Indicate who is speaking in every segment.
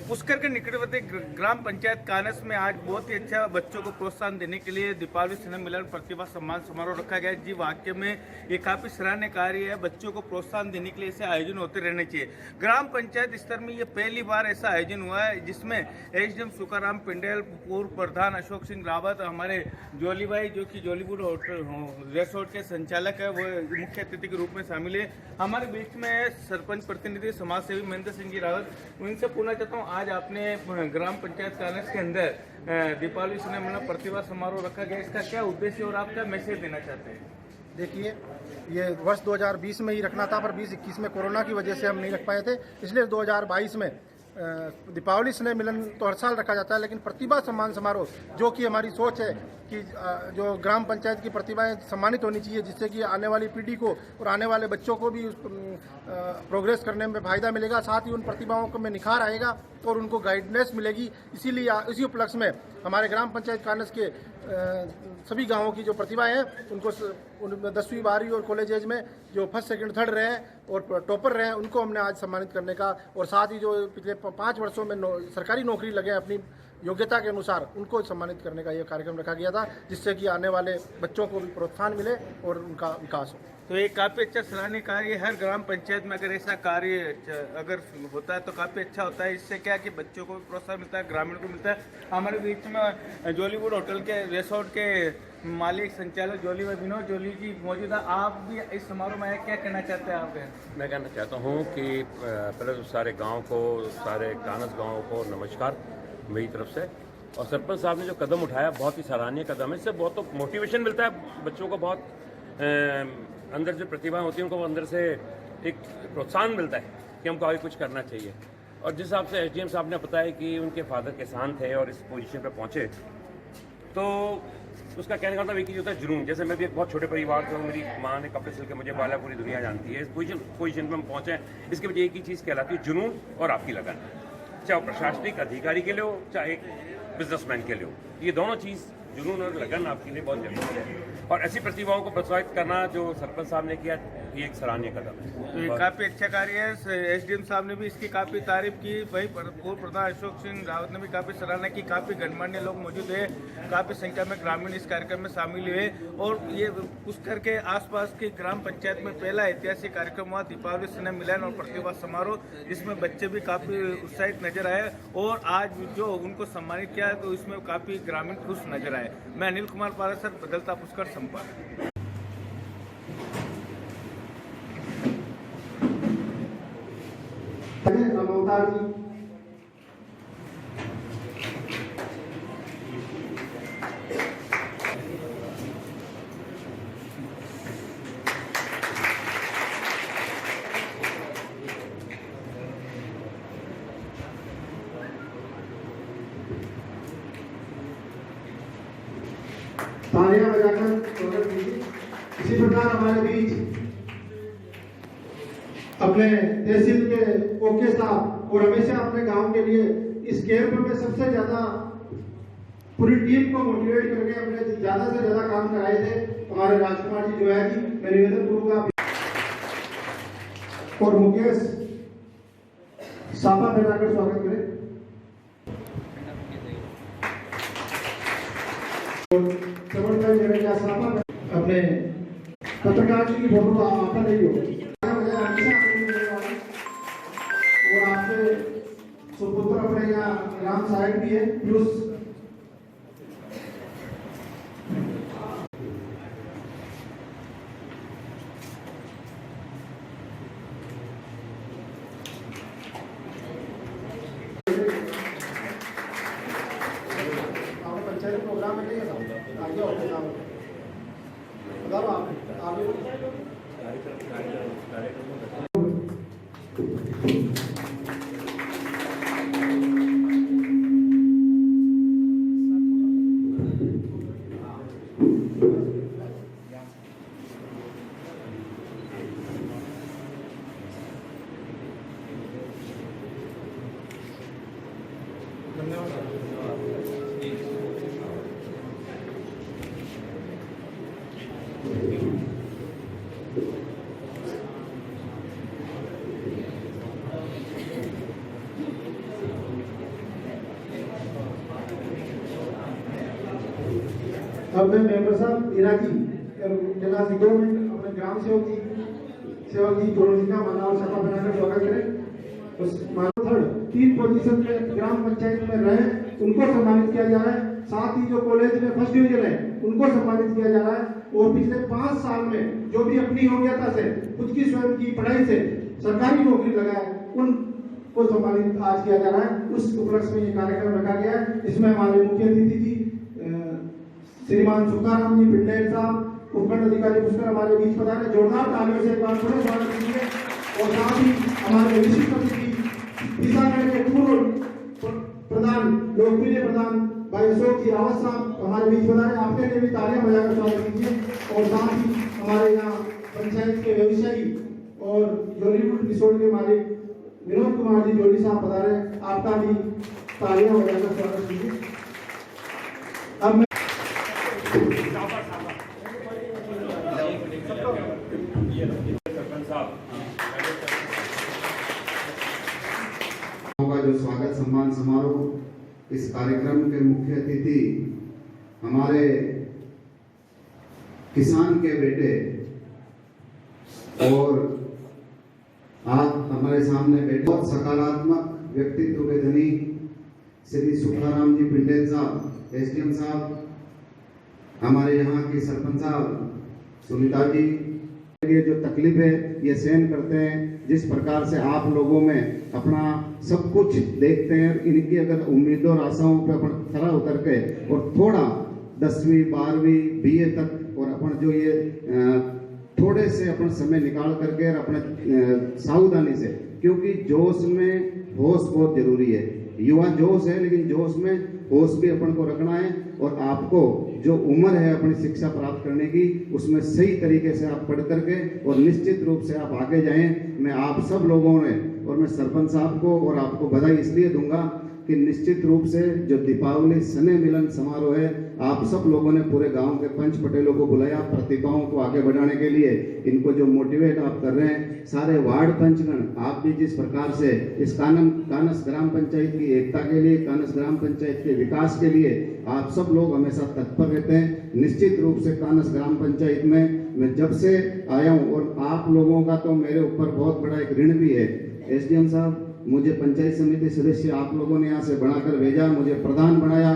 Speaker 1: पुष्कर के निकटवर्ती ग्राम पंचायत कानस में आज बहुत ही अच्छा बच्चों को प्रोत्साहन देने के लिए दीपावली स्नेह मिलन प्रतिभा सम्मान समारोह रखा गया है। जी वाक्य में ये काफी सराहनीय कार्य है। बच्चों को प्रोत्साहन देने के लिए ऐसे आयोजन होते रहने चाहिए। ग्राम पंचायत स्तर में ये पहली बार ऐसा आयोजन हुआ है जिसमें एसडीएम सुकाराम पिंडेल, पूर्व प्रधान अशोक सिंह रावत, हमारे जोली भाई जो कि जॉलीवुड रिसोर्ट के संचालक है, वो मुख्य अतिथि के रूप में शामिल है। हमारे बीच में सरपंच प्रतिनिधि समाज सेवी महेंद्र सिंह जी रावत। उनसे पूछना चाहता हूँ, आज आपने ग्राम पंचायत कानस के अंदर दीपावली स्नेह मिलन प्रतिभा समारोह रखा गया, इसका क्या उद्देश्य और आप क्या मैसेज देना चाहते हैं?
Speaker 2: देखिए, ये वर्ष 2020 में ही रखना था, पर 2021 में कोरोना की वजह से हम नहीं रख पाए थे। इसलिए 2022 में दीपावली स्नेह मिलन तो हर साल रखा जाता है, लेकिन प्रतिभा सम्मान समारोह, जो कि हमारी सोच है कि जो ग्राम पंचायत की प्रतिभाएं सम्मानित होनी चाहिए, जिससे कि आने वाली पीढ़ी को और आने वाले बच्चों को भी उस प्रोग्रेस करने में फ़ायदा मिलेगा, साथ ही उन प्रतिभाओं को में निखार आएगा और उनको गाइडेंस मिलेगी। इसीलिए इसी उपलक्ष्य में हमारे ग्राम पंचायत कानस के सभी गांवों की जो प्रतिभाएं हैं उनको 10वीं 12वीं और कॉलेज एज में जो फर्स्ट सेकंड थर्ड रहे हैं और टॉपर रहे हैं, उनको हमने आज सम्मानित करने का, और साथ ही जो पिछले 5 वर्षों में सरकारी नौकरी लगे हैं अपनी योग्यता के अनुसार, उनको सम्मानित करने का ये कार्यक्रम रखा गया था, जिससे कि आने वाले बच्चों को भी प्रोत्साहन मिले और उनका विकास हो।
Speaker 1: तो ये काफ़ी अच्छा सराहनीय कार्य है। हर ग्राम पंचायत में अगर ऐसा कार्य अगर होता है तो काफ़ी अच्छा होता है। इससे क्या कि बच्चों को भी प्रोत्साहन मिलता है, ग्रामीण को मिलता है। हमारे बीच में जॉलीवुड होटल के रिसोर्ट के मालिक संचालक जोली व विनोद जोली जी मौजूद है। आप भी इस समारोह में क्या कहना चाहते हैं? आप
Speaker 3: मैं कहना चाहता हूँ कि पहले तो सारे गाँव को, सारे कानस गाँव को नमस्कार मेरी तरफ से। और सरपंच साहब ने जो कदम उठाया बहुत ही सराहनीय कदम है। इससे बहुत तो मोटिवेशन मिलता है बच्चों को, बहुत अंदर जो प्रतिभा होती है उनको अंदर से एक प्रोत्साहन मिलता है कि हमको आगे कुछ करना चाहिए। और जिस हिसाब से एसडीएम साहब ने बताया कि उनके फादर किसान थे और इस पोजीशन पर पहुँचे, तो उसका कहने का मतलब एक ही होता है जुनून। जैसे मैं भी एक बहुत छोटे परिवार से हूँ, मेरी माँ ने कपड़े सिल के मुझे पाला, पूरी दुनिया जानती है। इस पोजीशन पर हम पहुँचे हैं, इसके वजह एक ही चीज़ कहलाती है, जुनून और आपकी लगन। चाहे वो प्रशासनिक अधिकारी के लिए हो, चाहे एक बिजनेसमैन के लिए हो, ये दोनों चीज़ जुनून और लगन आपके लिए बहुत जरूरी है। और ऐसी प्रतिभाओं को प्रोत्साहित करना जो सरपंच साहब ने किया, ये एक सराहनीय कदम है।
Speaker 1: तो ये काफ़ी अच्छा कार्य है। एसडीएम साहब ने भी इसकी काफ़ी तारीफ की। वही पूर्व प्रधान अशोक सिंह रावत ने भी काफ़ी सराहना की। काफ़ी गणमान्य लोग मौजूद है, काफ़ी संख्या में ग्रामीण इस कार्यक्रम में शामिल हुए। और ये पुष्कर के आसपास की ग्राम पंचायत में पहला ऐतिहासिक कार्यक्रम हुआ दीपावली स्नेह मिलन और प्रतिभा समारोह, जिसमें बच्चे भी काफ़ी उत्साहित नजर आए। और आज जो उनको सम्मानित किया तो इसमें काफ़ी ग्रामीण खुश नजर आए। मैं अनिल कुमार पारासर, बदलता पुष्कर संपर्क।
Speaker 4: तालियां बजाकर स्वागत कीजिए। इसी प्रकार हमारे बीच अपने तहसील के ओके साहब और हमेशा अपने गांव के लिए इस कैंप में सबसे ज्यादा पूरी टीम को मोटिवेट करके अपने ज्यादा से ज्यादा काम कराए थे हमारे राजकुमार जी जो है जी, मैं निवेदन करूंगा। और मुकेश साफा फैलाकर स्वागत करें। अपने पत्रकार जी की फोटो आपका नहीं हो, और आपके सुपुत्र अपने यहाँ ग्राम साइड भी है प्लस पंचायत प्रोग्राम में नहीं है आगे होते काम अब मैं मेंबर साहब इराकी जला 2 मिनट अपने ग्राम सेवक जी करोड़ जी का माला और शाखा बनाकर स्वागत करें। उस मानव थर्ड 3 पोजीशन में ग्राम पंचायत में रहे उनको सम्मानित किया जा रहा है। साथ ही जो कॉलेज में फर्स्ट डिवीजन है उनको सम्मानित किया जा रहा है। और पिछले 5 साल में जो भी अपनी योग्यता से खुद की स्वयं की पढ़ाई से सरकारी नौकरी लगाए उनको सम्मानित आज किया जा रहा है। उस उपलक्ष्य में ये कार्यक्रम रखा गया है। इसमें हमारे मुख्य अतिथि जी श्रीमान सुखाराम जी पिंडेर साहब उपखंड अधिकारी पुष्कर हमारे बीच पधारे। जोरदार तालियों से एक बार पुनः स्वागत कीजिए। और साथ ही हमारे विशिष्ट अतिथि किसानगढ़ के पूर्व प्रधान लोकप्रिय प्रधान भाई अशोक जी रावत साहब हमारे बीच पधारे। आपके लिए भी तालियां बजाकर स्वागत कीजिए। और साथ ही हमारे यहाँ पंचायत के व्यवसायी और जॉलीवुड रिसोर्ट के मालिक विनोद कुमार जी जोली साहब पधारे। आपका भी तालियां बजाकर स्वागत कीजिए। अब मैं
Speaker 5: का जो स्वागत सम्मान समारोह, इस कार्यक्रम के मुख्य अतिथि हमारे किसान के बेटे और आज हमारे सामने बैठे बहुत सकारात्मक व्यक्तित्व के धनी श्री सुखाराम जी पिंडेर साहब, एसडीएम साहब, हमारे यहाँ के सरपंच साहब सुनीता जी, ये जो तकलीफ है ये सहन करते हैं। जिस प्रकार से आप लोगों में अपना सब कुछ देखते हैं, इनकी अगर उम्मीदों और आशाओं पर अपन खरा उतर के और थोड़ा 10वीं 12वीं बीए तक और अपन जो ये थोड़े से अपन समय निकाल करके और अपने सावधानी से, क्योंकि जोश में होश बहुत जरूरी है। युवा जोश है लेकिन जोश में होश भी अपन को रखना है। और आपको जो उम्र है अपनी शिक्षा प्राप्त करने की उसमें सही तरीके से आप पढ़ करके और निश्चित रूप से आप आगे जाएं। मैं आप सब लोगों ने और मैं सरपंच साहब को और आपको बधाई इसलिए दूंगा कि निश्चित रूप से जो दीपावली स्नेह मिलन समारोह है, आप सब लोगों ने पूरे गांव के पंच पटेलों को बुलाया प्रतिभाओं को आगे बढ़ाने के लिए। इनको जो मोटिवेट आप कर रहे हैं, सारे वार्ड पंचगण आप भी जिस प्रकार से इस कानस ग्राम पंचायत की एकता के लिए, कानस ग्राम पंचायत के विकास के लिए आप सब लोग हमेशा तत्पर रहते हैं। निश्चित रूप से कानस ग्राम पंचायत में मैं जब से आया हूँ और आप लोगों का तो मेरे ऊपर बहुत बड़ा एक ऋण भी है। एसडीएम साहब, मुझे पंचायत समिति सदस्य आप लोगों ने यहाँ से बनाकर भेजा, मुझे प्रधान बनाया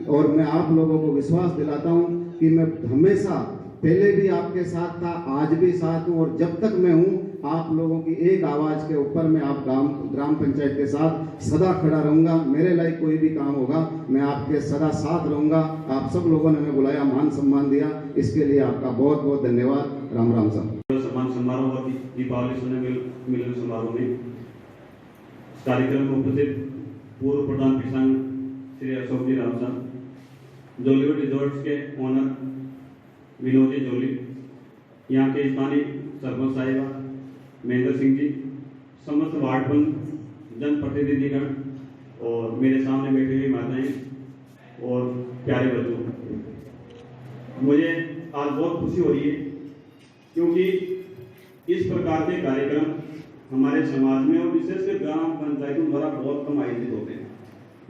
Speaker 5: और मैं आप लोगों को विश्वास दिलाता हूँ कि मैं हमेशा पहले भी आपके साथ था, आज भी साथ हूँ और जब तक मैं हूँ आप लोगों की एक आवाज के ऊपर मैं आप ग्राम पंचायत के साथ सदा खड़ा रहूंगा। मेरे लायक कोई भी काम होगा मैं आपके सदा साथ रहूंगा। आप सब लोगों ने हमें बुलाया, मान सम्मान दिया, इसके लिए आपका बहुत बहुत धन्यवाद। राम राम साहब।
Speaker 6: सम्मान समारोह और दीपावली स्नेह मिलन समारोह में कार्यक्रम में उपस्थित पूर्व प्रधान किसान श्री अशोक जी राव साहब, जॉलीवुड रिजॉर्ट्स के ओनर विनोद जी जोली, यहाँ के स्थानीय सरपंच साहिबा महेंद्र सिंह जी, समस्त वार्ड पंच जनप्रतिनिधिगण और मेरे सामने बैठे हुए माताएं और प्यारे बच्चों, मुझे आज बहुत खुशी हो रही है क्योंकि इस प्रकार के कार्यक्रम हमारे समाज में और विशेषकर ग्राम पंचायतों द्वारा बहुत कम आयोजित होते हैं।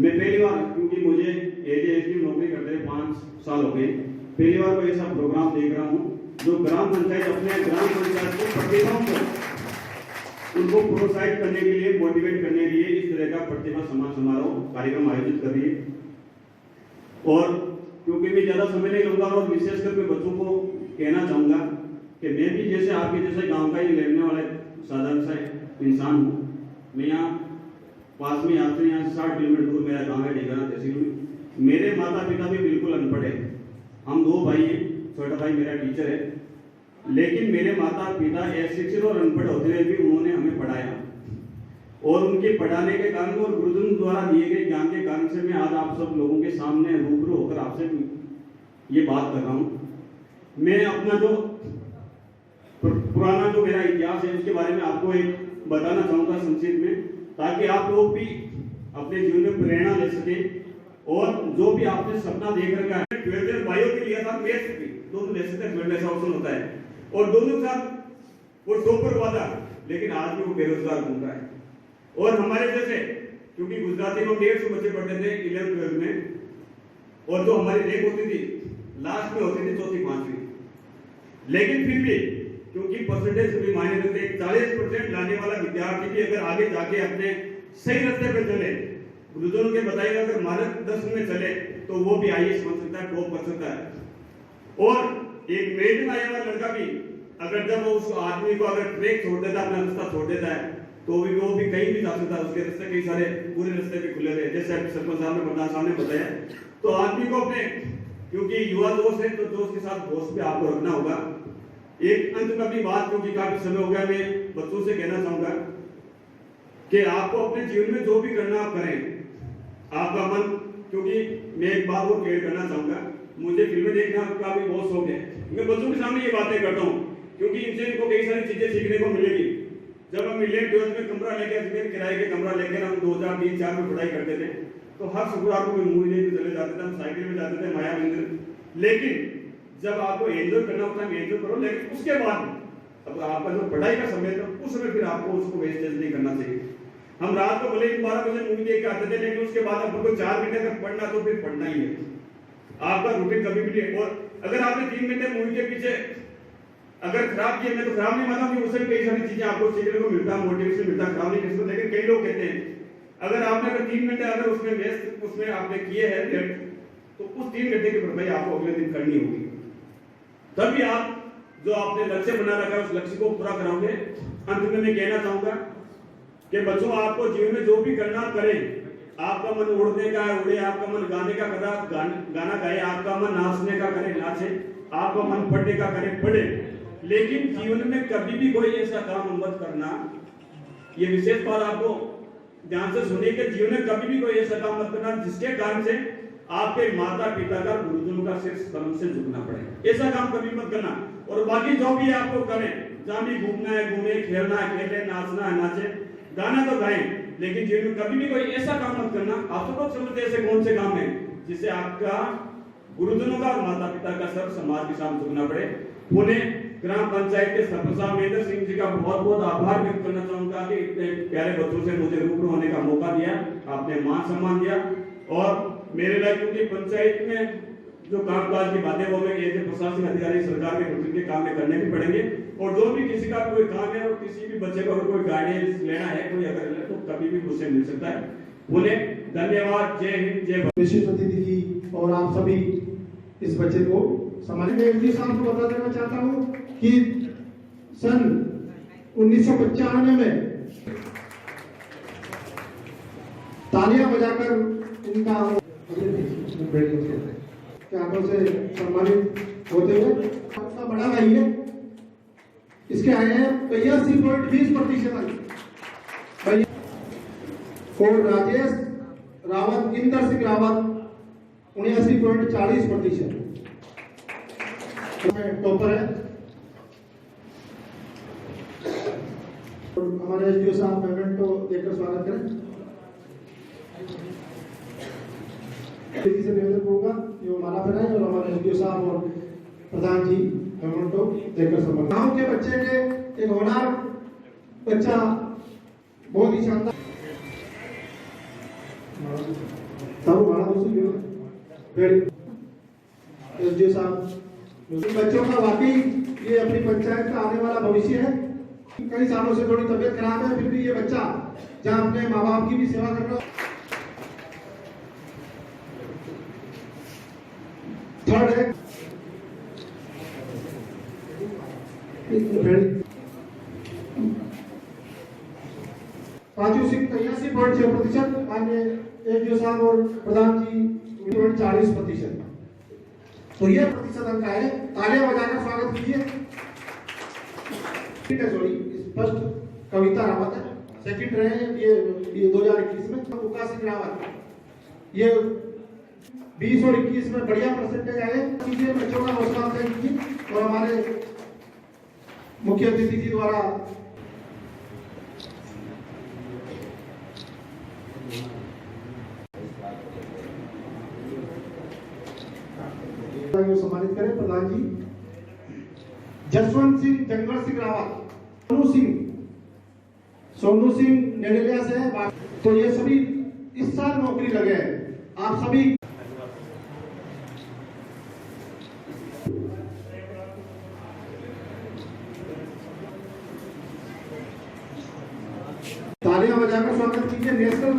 Speaker 6: मैं पहली बार, क्योंकि मुझे एसडीएम नौकरी करते हुए 5 साल हो गए, पहली बार कोई ऐसा प्रोग्राम देख रहा हूँ जो ग्राम पंचायत अपने ग्राम पंचायत के प्रतिभाओं को उनको प्रोत्साहित करने के लिए, मोटिवेट करने के लिए इस तरह का प्रतिभा सम्मान समारोह कार्यक्रम आयोजित कर रही है। और क्योंकि मैं ज्यादा समय नहीं लूंगा और विशेषकर मैं बच्चों को कहना चाहूंगा कि मैं भी जैसे आपके जैसे गांव का ही रहने वाला साधारण सा इंसान हूँ। मैं यहाँ पास में आपसे यहाँ 60 किलोमीटर दूर मेरा गाँव है ढेकाना तहसील में। मेरे माता पिता भी बिल्कुल अनपढ़ है, हम 2 भाई हैं, छोटा भाई मेरा टीचर है, लेकिन मेरे माता पिता अशिक्षित और अनपढ़ होते हुए भी उन्होंने हमें पढ़ाया और उनके पढ़ाने के कारण और गुरुजन द्वारा दिए गए ज्ञान के कारण से मैं आज आप सब लोगों के सामने रूबरू होकर आपसे ये बात कर रहा हूँ। मैं अपना जो पुराना जो मेरा इतिहास है उसके बारे में आपको एक बताना चाहूंगा संक्षिप्त में, ताकि आप लोग भी अपने जीवन में प्रेरणा ले सके और जो भी आपने सपना देख रखा है। 12th बायो के लिए था, मैथ्स भी दोनों ले सकते हैं, ऐसा ऑप्शन होता है और दोनों के साथ वो टॉपर हुआ था, लेकिन आज भी वो बेरोजगार घूम रहा है। और हमारे जैसे, क्योंकि गुजराती में 150 बच्चे पढ़ते थे 11th 12th में, और जो हमारी रैंक होती थी लास्ट में होती थी चौथी पांचवी, लेकिन फिर भी क्योंकि परसेंटेज भी मायने रखते हैं, 40% लाने वाला विद्यार्थी भी अगर आगे जाके अपने सही रास्ते पे चले, गुरुजनों के बताइएगा अगर मार्गदर्शन में चले तो वो भी आईएएस बन सकता है, टॉप कर सकता है। और एक मेरिट में आया हुआ लड़का भी अगर जब उस आदमी को अगर ट्रैक छोड़ देता है, अपना रास्ता छोड़ देता है, तो भी वो भी कहीं भी जा सकता है। उसके रास्ते कई सारे पूरे रास्ते भी खुले थे, जैसे सरपंच साहब ने प्रधान साहब ने बताया। तो आदमी को अपने, क्योंकि युवा जोश है तो जोश के साथ होश भी आपको रखना होगा। एक अंत में भी बात, क्योंकि काफी समय हो गया, मैं बच्चों से कहना चाहूंगा कि आपको अपने जीवन में जो भी करना आप करें, आपका मन, क्योंकि मैं एक बात और क्लियर करना चाहूंगा, मुझे फिल्में देखना का भी बहुत शौक है। मैं बच्चों के सामने ये बातें करता हूँ क्योंकि इनसे इनको कई सारी चीजें सीखने को मिलेगी। जब हम 11th में कमरा लेके, अजमेर किराए के कमरा लेकर हम 2003-4 में पढ़ाई करते थे, तो हर शुक्रवार को कोई मूवी देखने चले जाते थे, हम साइकिल में जाते थे माया मंदिर। लेकिन जब आपको एंजॉय करना होता है एंजॉय करो, लेकिन उसके बाद अब आपका जो पढ़ाई का समय था उस समय फिर आपको उसको वेस्टेज नहीं करना चाहिए। हम रात को भले 12 बजे मूवी देख के आते थे, लेकिन उसके बाद आपको 4 घंटे तक पढ़ना तो फिर पढ़ना ही है, आपका रूटीन कभी भी नहीं। और अगर आपने 3 घंटे मूवी के पीछे अगर खराब किया, मैं तो खराब नहीं मानता कि उससे भी कई सारी चीजें आपको सीखने को मिलता है, मोटिवेशन मिलता है, खराब नहीं कर सकते। लेकिन कई लोग कहते हैं अगर आपने अगर 3 घंटे अगर उसमें वेस्ट उसमें आपने किए हैं तो उस 3 घंटे की भरपाई आपको अगले दिन करनी होगी, तभी आप जो आपने लक्ष्य बना रखा है उस लक्ष्य को पूरा कराओगे। अंत में मैं कहना चाहूंगा कि बच्चों, आपको जीवन में जो भी करना करें, आपका मन उड़ने का है उड़े, आपका मन गाने का करे गाना गाए, आपका मन नाचने का करे नाचे, आपका मन पढ़ने का करे पढ़े, लेकिन जीवन में कभी भी कोई ऐसा काम मत करना, ये विशेष बात आपको ध्यान से सुनिए कि जीवन में कभी भी कोई ऐसा काम मत करना जिसके कारण से आपके माता पिता का, गुरुजनों का सिर कलम से झुकना पड़े। ऐसा काम कभी मत करना। और बाकी जो भी आपको करें, जहां भी घूमना है घूमे, खेलना है खेले, नाचना है नाचे, गाना तो गाएं, लेकिन जीवन में कभी भी कोई ऐसा काम मत करना। आप तो लोग समझते ऐसे कौन से काम है जिससे आपका गुरुजनों का और माता पिता का सर समाज के सामने झुकना पड़े। पुणे ग्राम पंचायत के सरपंच साहब महेंद्र सिंह जी का बहुत बहुत आभार व्यक्त करना चाहूंगा कि इतने प्यारे बच्चों से मुझे रूबरू होने का मौका दिया, आपने मान सम्मान दिया। और मेरे लिए क्योंकि पंचायत में जो कामकाज की बातें वो मैं एज ए प्रशासनिक अधिकारी सरकार के प्रतिनिधि के काम में करने भी पड़ेंगे। और जो भी किसी का कोई काम है और किसी भी बच्चे को अगर कोई गाइडेंस लेना है, कोई अगर ले तो कभी भी मुझसे मिल सकता है। बोले धन्यवाद, जय हिंद, जय भारत।
Speaker 4: विशिष्ट अतिथि की और आप सभी इस बच्चे को सम्मानित एमडी साहब को बता देना चाहता हूँ कि सन 1995 में तालियां बजाकर इनका आंखों से सम्मानित होते हुए अपना बड़ा भाई है, इसके आए हैं 82.20%। और राजेश रावत, इंदर सिंह रावत 79.40% टॉपर है। हमारे एसडीओ साहब मेमेंटो देकर स्वागत करें। से निवेदन करूंगा जो माला पहनाए और हमारे एसडीओ साहब और प्रधान जी मेमेंटो देकर सम्मान। गांव के बच्चे के एक होनहार बच्चा, बहुत ही शानदार एसडीओ साहब, बच्चों का वाकई ये अपनी पंचायत का आने वाला भविष्य है। कई सालों से थोड़ी तबीयत खराब है, फिर भी ये बच्चा जहाँ अपने माँ बाप की भी सेवा कर रहा है। थर्ड है 83.6%, माननीय एसडीओ साहब और प्रधान जी 40%। तो ये प्रतिशत अंक है। तालियां बजाकर स्वागत कीजिए। फर्स्ट कविता रावत है, सेकंड रहे हैं ये 2021 में उका सिंह रावत, ये 20 और 21 में बढ़िया परसेंटेज आए। कीजिए, बच्चों का हौसला अफजाई कीजिए। और हमारे मुख्य अतिथि जी द्वारा सम्मानित करें प्रधान जी। जसवंत सिंह जंगल सिंह रावत, सोनू सिंह नेडेलिया से है। तो ये सभी इस साल नौकरी लगे हैं। आप सभी तालियां बजाकर स्वागत कीजिए नेशनल